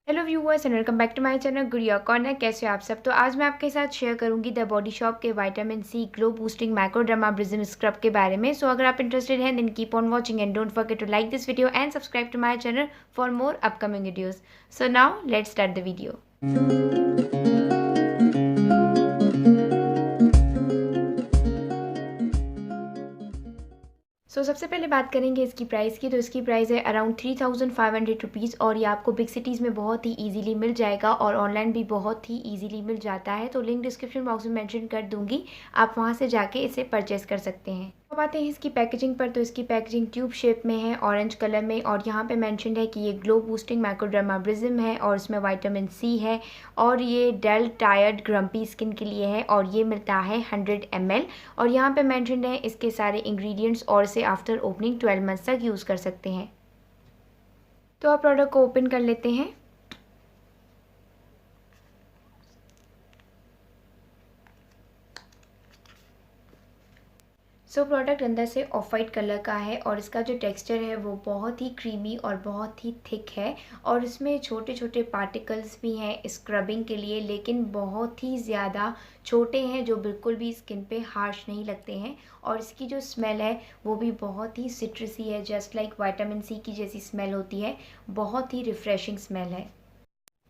Hello viewers and welcome back to my channel Gudiya corner. कैसे हो आप सब। तो आज मैं आपके साथ शेयर करूंगी द बॉडी शॉप के vitamin C glow boosting microdermabrasion scrub के बारे में। सो अगर आप इंटरेस्टेड हैं then keep on watching and don't forget to like this video and subscribe to my channel for more upcoming videos. So now let's start the video. सबसे पहले बात करेंगे इसकी प्राइस की। तो इसकी प्राइस है अराउंड 3500 रुपीज़ और ये आपको बिग सिटीज़ में बहुत ही इजीली मिल जाएगा और ऑनलाइन भी बहुत ही इजीली मिल जाता है। तो लिंक डिस्क्रिप्शन बॉक्स में मेंशन कर दूंगी, आप वहां से जाके इसे परचेस कर सकते हैं। अब आते हैं इसकी पैकेजिंग पर। तो इसकी पैकेजिंग ट्यूब शेप में है, ऑरेंज कलर में, और यहाँ पे मेंशनड है कि ये ग्लो बूस्टिंग मैक्रोडर्माब्रिज्म है और इसमें विटामिन सी है और ये डल टायर्ड ग्रम्पी स्किन के लिए है और ये मिलता है 100 ml। और यहाँ पे मेंशनड है इसके सारे इंग्रेडिएंट्स और इसे आफ्टर ओपनिंग 12 मंथ्स तक यूज़ कर सकते हैं। तो आप प्रोडक्ट को ओपन कर लेते हैं। प्रोडक्ट अंदर से ऑफ वाइट कलर का है और इसका जो टेक्सचर है वो बहुत ही क्रीमी और बहुत ही थिक है और इसमें छोटे छोटे पार्टिकल्स भी हैं स्क्रबिंग के लिए, लेकिन बहुत ही ज़्यादा छोटे हैं जो बिल्कुल भी स्किन पे हार्श नहीं लगते हैं। और इसकी जो स्मेल है वो भी बहुत ही सिट्रसी है, जस्ट लाइक विटामिन सी की जैसी स्मेल होती है। बहुत ही रिफ़्रेशिंग स्मेल है।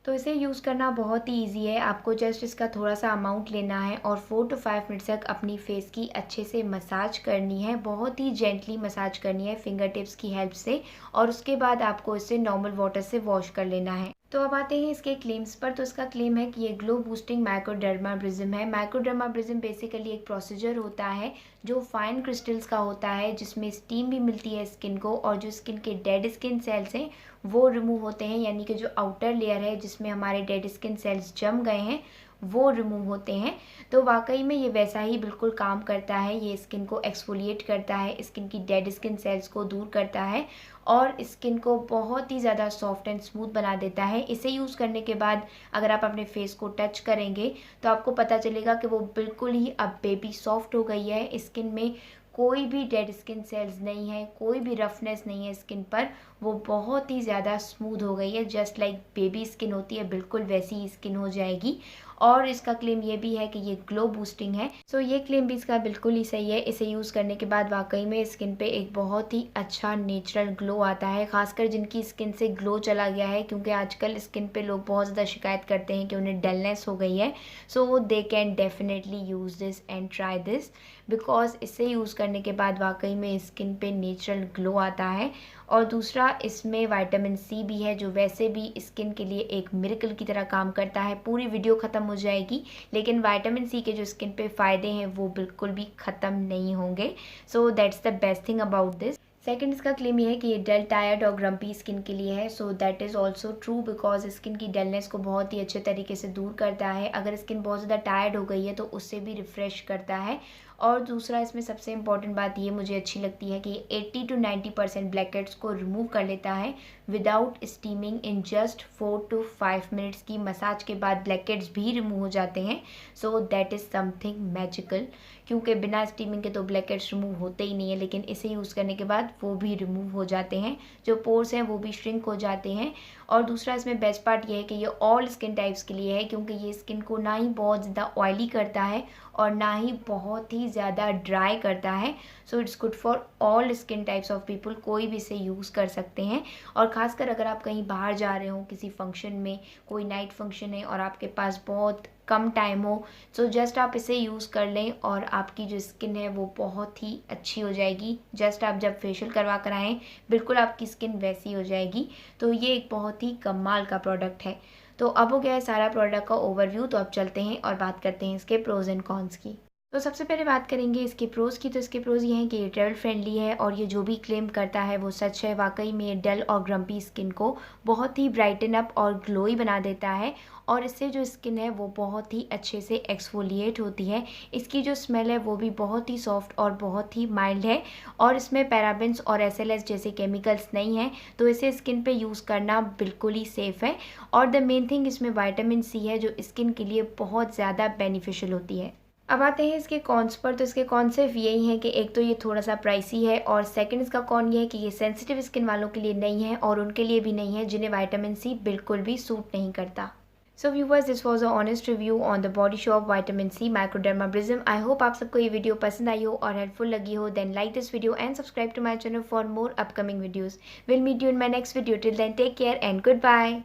तो इसे यूज़ करना बहुत ही इजी है। आपको जस्ट इसका थोड़ा सा अमाउंट लेना है और 4 to 5 मिनट तक अपनी फेस की अच्छे से मसाज करनी है, बहुत ही जेंटली मसाज करनी है फिंगर टिप्स की हेल्प से, और उसके बाद आपको इसे नॉर्मल वाटर से वॉश कर लेना है। तो अब आते हैं इसके क्लेम्स पर। तो इसका क्लेम है कि ये ग्लो बूस्टिंग मैक्रोडर्माब्रिज्म है। मैक्रोडर्माब्रिज्म बेसिकली एक प्रोसीजर होता है जो फाइन क्रिस्टल्स का होता है, जिसमें स्टीम भी मिलती है स्किन को और जो स्किन के डेड स्किन सेल्स हैं वो रिमूव होते हैं, यानी कि जो आउटर लेयर है जिसमें हमारे डेड स्किन सेल्स जम गए हैं वो रिमूव होते हैं। तो वाकई में ये वैसा ही बिल्कुल काम करता है। ये स्किन को एक्सफोलिएट करता है, स्किन की डेड स्किन सेल्स को दूर करता है और स्किन को बहुत ही ज़्यादा सॉफ्ट एंड स्मूथ बना देता है। इसे यूज़ करने के बाद अगर आप अपने फेस को टच करेंगे तो आपको पता चलेगा कि वो बिल्कुल ही अब बेबी सॉफ्ट हो गई है। स्किन में कोई भी डेड स्किन सेल्स नहीं है, कोई भी रफनेस नहीं है स्किन पर, वो बहुत ही ज़्यादा स्मूथ हो गई है। जस्ट लाइक बेबी स्किन होती है बिल्कुल वैसी ही स्किन हो जाएगी। और इसका क्लेम ये भी है कि ये ग्लो बूस्टिंग है। ये क्लेम भी इसका बिल्कुल ही सही है। इसे यूज़ करने के बाद वाकई में स्किन पे एक बहुत ही अच्छा नेचुरल ग्लो आता है, खासकर जिनकी स्किन से ग्लो चला गया है, क्योंकि आजकल स्किन पे लोग बहुत ज़्यादा शिकायत करते हैं कि उन्हें डलनेस हो गई है। They can definitely use this and try this, because इसे यूज़ करने के बाद वाकई में स्किन पे नेचुरल ग्लो आता है। और दूसरा, इसमें विटामिन सी भी है जो वैसे भी स्किन के लिए एक मिरेकल की तरह काम करता है। पूरी वीडियो ख़त्म हो जाएगी लेकिन विटामिन सी के जो स्किन पे फ़ायदे हैं वो बिल्कुल भी ख़त्म नहीं होंगे। That's the best thing about this. Second, इसका क्लेम ये है कि ये डल टायर्ड और ग्रम्पी स्किन के लिए है। That is also true, because skin की डलनेस को बहुत ही अच्छे तरीके से दूर करता है। अगर स्किन बहुत ज़्यादा टायर्ड हो गई है तो उससे भी रिफ़्रेश करता है। और दूसरा, इसमें सबसे इंपॉर्टेंट बात ये मुझे अच्छी लगती है कि 80 to 90% ब्लैकहेड्स को रिमूव कर लेता है without steaming. In just 4 to 5 minutes की मसाज के बाद ब्लैकहेड्स भी रिमूव हो जाते हैं। दैट इज़ समथिंग मैजिकल, क्योंकि बिना स्टीमिंग के तो ब्लैकहेड्स रिमूव होते ही नहीं है, लेकिन इसे यूज़ करने के बाद वो भी रिमूव हो जाते हैं, जो पोर्स हैं वो भी श्रिंक हो जाते हैं। और दूसरा, इसमें बेस्ट पार्ट ये है कि ये ऑल स्किन टाइप्स के लिए है, क्योंकि ये स्किन को ना ही बहुत ज़्यादा ऑयली करता है और ना ही बहुत ही ज़्यादा ड्राई करता है। It's good for all skin types of people, कोई भी इसे यूज़ कर सकते हैं। और ख़ासकर अगर आप कहीं बाहर जा रहे हो किसी फंक्शन में, कोई नाइट फंक्शन है और आपके पास बहुत कम टाइम हो, जस्ट आप इसे यूज़ कर लें और आपकी जो स्किन है वो बहुत ही अच्छी हो जाएगी। जस्ट आप जब फेशियल करवा कर आएँ बिल्कुल आपकी स्किन वैसी हो जाएगी। ये एक बहुत ही कमाल का प्रोडक्ट है। अब हो गया है सारा प्रोडक्ट का ओवरव्यू। अब चलते हैं और बात करते हैं इसके प्रोज एंड कॉन्स की। सबसे पहले बात करेंगे इसके प्रोज़ की। इसके प्रोज़ ये हैं कि ये ट्रैवल फ्रेंडली है और ये जो भी क्लेम करता है वो सच है। वाकई में ये डल और ग्रम्पी स्किन को बहुत ही ब्राइटन अप और ग्लोई बना देता है और इससे जो स्किन है वो बहुत ही अच्छे से एक्सफोलिएट होती है। इसकी जो स्मेल है वो भी बहुत ही सॉफ्ट और बहुत ही माइल्ड है और इसमें पैराबेन्स और एसएलएस जैसे केमिकल्स नहीं हैं, इसे स्किन पे यूज़ करना बिल्कुल ही सेफ़ है। और द मेन थिंग, इसमें विटामिन सी है जो स्किन के लिए बहुत ज़्यादा बेनिफिशियल होती है। अब आते हैं इसके कॉन्स पर। तो इसके कॉन सिर्फ यही हैं कि एक तो ये थोड़ा सा प्राइसी है और सेकंड इसका कॉन ये है कि ये सेंसिटिव स्किन वालों के लिए नहीं है और उनके लिए भी नहीं है जिन्हें विटामिन सी बिल्कुल भी सूट नहीं करता। So viewers, this was a honest review on the Body Shop vitamin C microdermabrasion. I hope आप सबको ये वीडियो पसंद आई हो और हेल्पफुल लगी हो। Then like this video and subscribe to my channel for more upcoming videos. Will meet you in my next video. Till then take care and good bye.